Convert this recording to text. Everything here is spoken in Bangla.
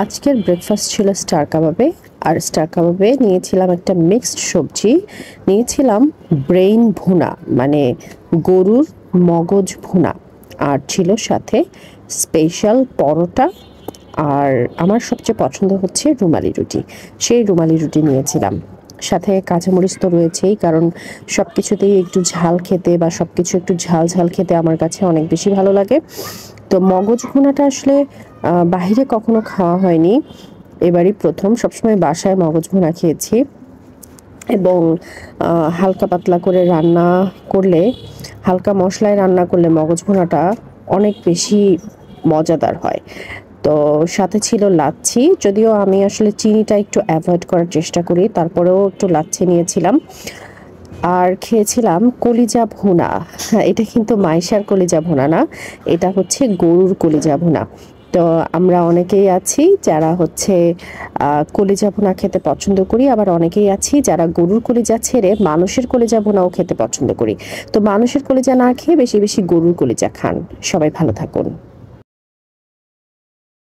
আজকের ব্রেকফাস্ট ছিল স্টার কাবাবে, আর স্টার কাবাবে নিয়েছিলাম একটা মিক্সড সবজি, নিয়েছিলাম ব্রেইন ভুনা মানে গরুর মগজ ভুনা, আর ছিল সাথে স্পেশাল পরোটা, আর আমার সবচেয়ে পছন্দ হচ্ছে রুমালি রুটি। সেই রুমালি রুটি নিয়েছিলাম, সাথে কাঁচামরিচ তো রয়েছেই, কারণ সব কিছুতেই একটু ঝাল খেতে বা সব কিছু একটু ঝাল ঝাল খেতে আমার কাছে অনেক বেশি ভালো লাগে। তো মগজ ভুনাটা আসলে বাহিরে কখনো খাওয়া হয়নি, এবারই প্রথম। সবসময় বাসায় মগজ ভুনা খেয়েছি, এবং হালকা পাতলা করে রান্না করলে, হালকা মশলায় রান্না করলে মগজ ভুনাটা অনেক বেশি মজাদার হয়। তো সাথে ছিল লাচ্ছি, যদিও আমি আসলে চিনিটা একটু অ্যাভয়েড করার চেষ্টা করি, তারপরেও একটু লাচ্ছি নিয়েছিলাম। আর খেয়েছিলাম কলিজা ভুনা। হ্যাঁ, এটা কিন্তু মাইশার কলিজা ভুনা না, এটা হচ্ছে গরুর কলিজা ভুনা। তো আমরা অনেকেই আছি যারা হচ্ছে কলিজা ভুনা খেতে পছন্দ করি, আবার অনেকেই আছি যারা গরুর কলিজা ছেড়ে মানুষের কলিজা ভুনাও খেতে পছন্দ করি। তো মানুষের কলিজা না খেয়ে বেশি বেশি গরুর কলিজা খান। সবাই ভালো থাকুন।